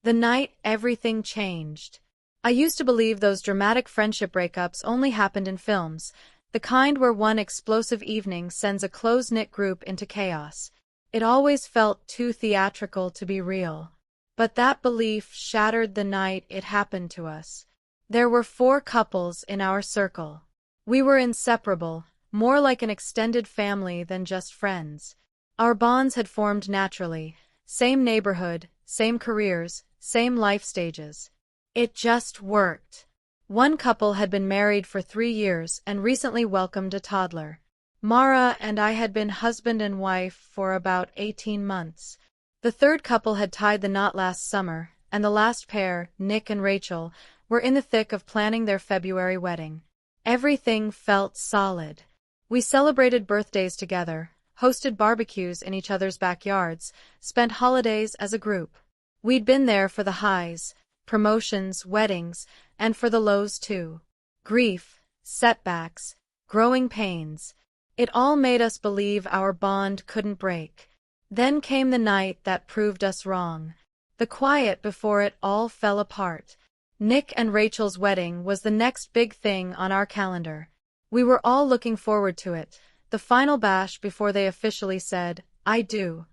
The night everything changed. I used to believe those dramatic friendship breakups only happened in films, the kind where one explosive evening sends a close-knit group into chaos. It always felt too theatrical to be real. But that belief shattered the night it happened to us. There were 4 couples in our circle. We were inseparable, more like an extended family than just friends. Our bonds had formed naturally. Same neighborhood, same careers, same life stages. It just worked. One couple had been married for 3 years and recently welcomed a toddler. Mara and I had been husband and wife for about 18 months. The third couple had tied the knot last summer, and the last pair, Nick and Rachel, were in the thick of planning their February wedding. Everything felt solid. We celebrated birthdays together, hosted barbecues in each other's backyards, spent holidays as a group. We'd been there for the highs, promotions, weddings, and for the lows too. Grief, setbacks, growing pains. It all made us believe our bond couldn't break. Then came the night that proved us wrong. The quiet before it all fell apart. Nick and Rachel's wedding was the next big thing on our calendar. We were all looking forward to it, the final bash before they officially said, "I do."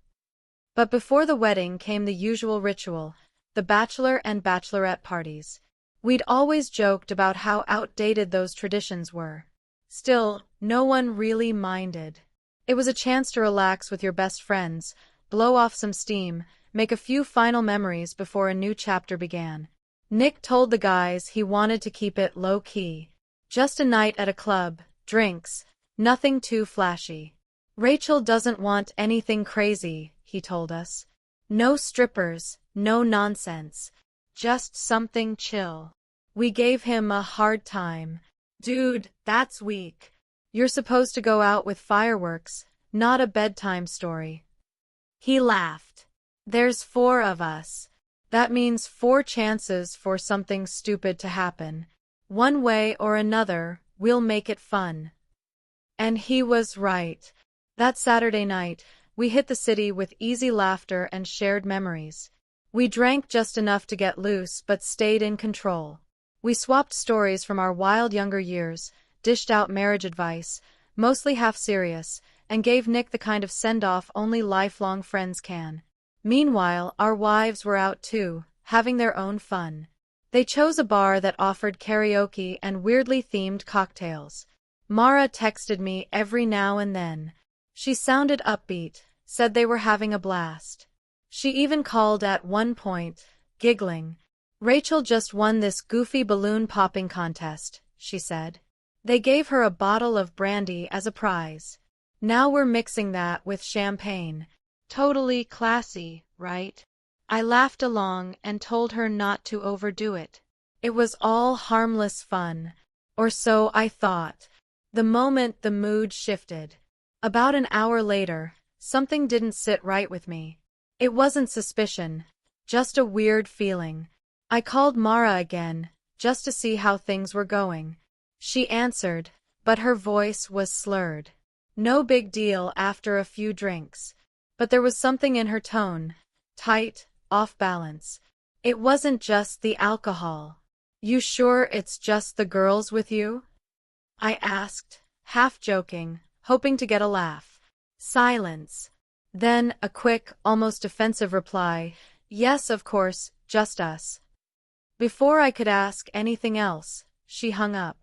But before the wedding came the usual ritual, the bachelor and bachelorette parties. We'd always joked about how outdated those traditions were. Still, no one really minded. It was a chance to relax with your best friends, blow off some steam, make a few final memories before a new chapter began. Nick told the guys he wanted to keep it low-key. Just a night at a club, drinks, nothing too flashy. Rachel doesn't want anything crazy, he told us. No strippers, no nonsense. Just something chill. We gave him a hard time. Dude, that's weak. You're supposed to go out with fireworks, not a bedtime story. He laughed. There's 4 of us. That means 4 chances for something stupid to happen. One way or another, we'll make it fun. And he was right. That Saturday night, we hit the city with easy laughter and shared memories. We drank just enough to get loose but stayed in control. We swapped stories from our wild younger years, dished out marriage advice, mostly half serious, and gave Nick the kind of send-off only lifelong friends can. Meanwhile, our wives were out too, having their own fun. They chose a bar that offered karaoke and weirdly themed cocktails. Mara texted me every now and then. She sounded upbeat, said they were having a blast. She even called at one point, giggling. Rachel just won this goofy balloon popping contest, she said. They gave her a bottle of brandy as a prize. Now we're mixing that with champagne. Totally classy, right? I laughed along and told her not to overdo it. It was all harmless fun. Or so I thought. The moment the mood shifted. About an hour later, something didn't sit right with me. It wasn't suspicion, just a weird feeling. I called Mara again, just to see how things were going. She answered, but her voice was slurred. No big deal after a few drinks. But there was something in her tone, tight, off balance. It wasn't just the alcohol. You sure it's just the girls with you? I asked, half joking, hoping to get a laugh. Silence. Then a quick, almost defensive reply, yes, of course, just us. Before I could ask anything else, she hung up.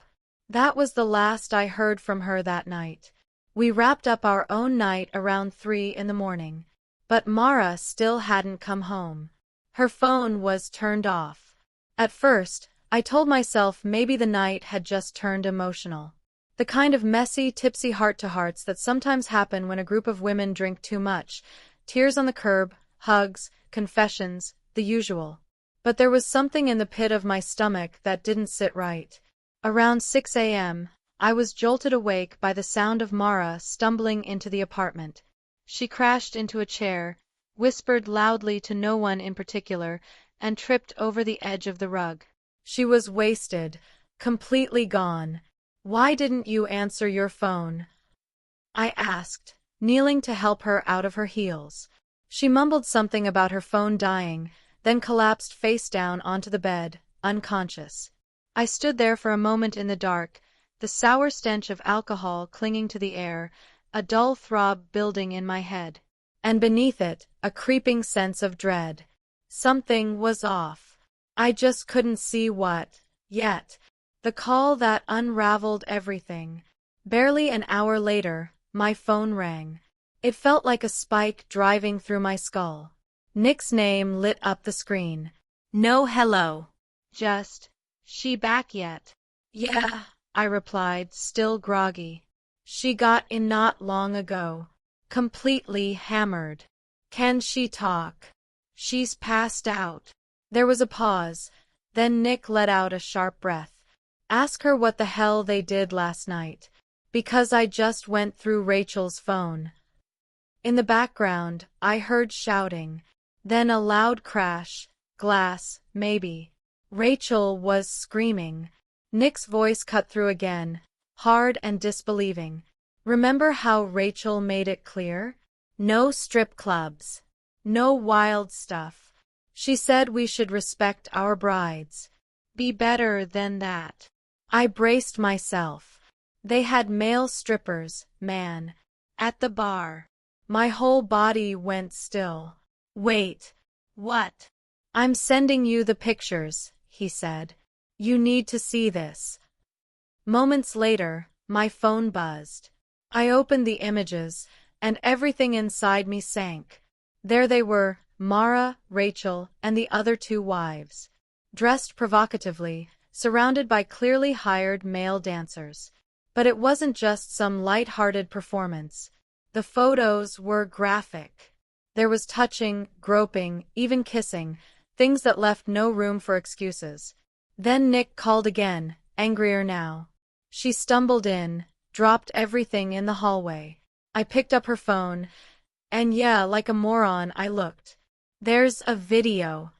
That was the last I heard from her that night. We wrapped up our own night around 3 in the morning. But Mara still hadn't come home. Her phone was turned off. At first, I told myself maybe the night had just turned emotional. The kind of messy, tipsy heart-to-hearts that sometimes happen when a group of women drink too much. Tears on the curb, hugs, confessions, the usual. But there was something in the pit of my stomach that didn't sit right. Around 6 a.m., I was jolted awake by the sound of Mara stumbling into the apartment. She crashed into a chair, whispered loudly to no one in particular, and tripped over the edge of the rug. She was wasted, completely gone. Why didn't you answer your phone? I asked, kneeling to help her out of her heels. She mumbled something about her phone dying, then collapsed face down onto the bed, unconscious. I stood there for a moment in the dark, the sour stench of alcohol clinging to the air, a dull throb building in my head. And beneath it, a creeping sense of dread. Something was off. I just couldn't see what, yet. The call that unraveled everything. Barely an hour later, my phone rang. It felt like a spike driving through my skull. Nick's name lit up the screen. No hello. Just, she back yet? Yeah, I replied, still groggy. She got in not long ago. Completely hammered. Can she talk? She's passed out. There was a pause. Then Nick let out a sharp breath. Ask her what the hell they did last night. Because I just went through Rachel's phone. In the background, I heard shouting. Then a loud crash. Glass, maybe. Rachel was screaming. Nick's voice cut through again, hard and disbelieving. Remember how Rachel made it clear? No strip clubs. No wild stuff. She said we should respect our brides. Be better than that. I braced myself. They had male strippers, man. At the bar. My whole body went still. Wait. What? I'm sending you the pictures, he said. You need to see this. Moments later, my phone buzzed. I opened the images, and everything inside me sank. There they were, Mara, Rachel, and the other two wives. Dressed provocatively, surrounded by clearly hired male dancers. But it wasn't just some light-hearted performance. The photos were graphic. There was touching, groping, even kissing, things that left no room for excuses. Then Nick called again, angrier now. She stumbled in, dropped everything in the hallway. I picked up her phone, and yeah, like a moron, I looked. There's a video.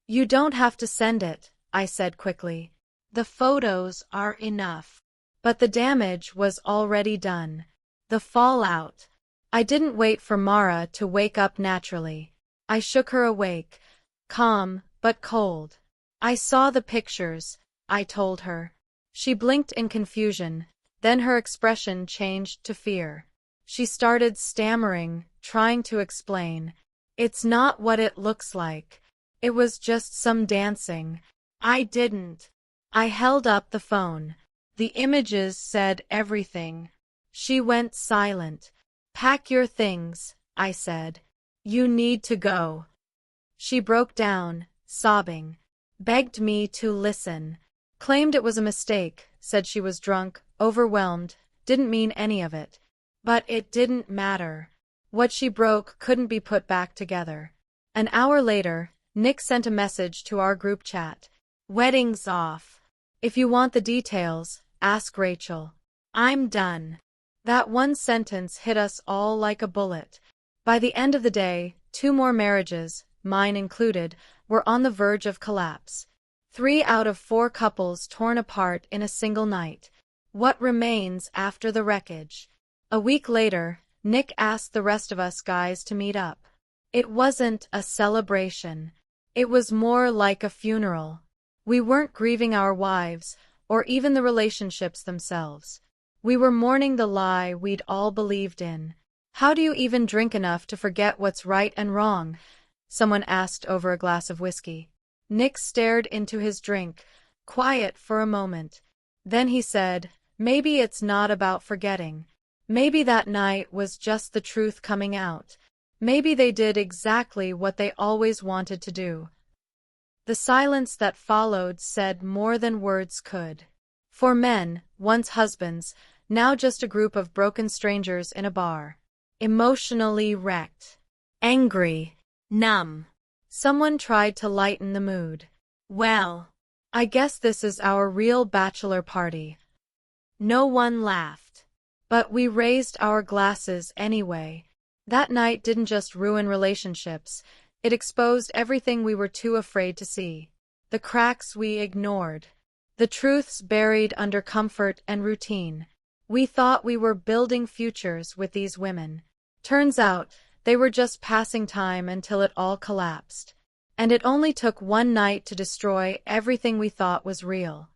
You don't have to send it, I said quickly. The photos are enough. But the damage was already done. The fallout. I didn't wait for Mara to wake up naturally. I shook her awake, calm but cold. I saw the pictures, I told her. She blinked in confusion, then her expression changed to fear. She started stammering, trying to explain. It's not what it looks like. It was just some dancing. I didn't. I held up the phone. The images said everything. She went silent. Pack your things, I said. You need to go. She broke down, sobbing. Begged me to listen. Claimed it was a mistake, said she was drunk, overwhelmed, didn't mean any of it. But it didn't matter. What she broke couldn't be put back together. An hour later, Nick sent a message to our group chat. Wedding's off. If you want the details, ask Rachel. I'm done. That one sentence hit us all like a bullet. By the end of the day, 2 more marriages, mine included, were on the verge of collapse. 3 out of 4 couples torn apart in a single night. What remains after the wreckage? A week later, Nick asked the rest of us guys to meet up. It wasn't a celebration. It was more like a funeral. We weren't grieving our wives, or even the relationships themselves. We were mourning the lie we'd all believed in. How do you even drink enough to forget what's right and wrong? Someone asked over a glass of whiskey. Nick stared into his drink, quiet for a moment. Then he said, maybe it's not about forgetting. Maybe that night was just the truth coming out. Maybe they did exactly what they always wanted to do. The silence that followed said more than words could. 4 men, once husbands, now just a group of broken strangers in a bar. Emotionally wrecked. Angry. Numb. Someone tried to lighten the mood. Well, I guess this is our real bachelor party. No one laughed. But we raised our glasses anyway. That night didn't just ruin relationships, it exposed everything we were too afraid to see. The cracks we ignored. The truths buried under comfort and routine. We thought we were building futures with these women. Turns out, they were just passing time until it all collapsed. And it only took one night to destroy everything we thought was real.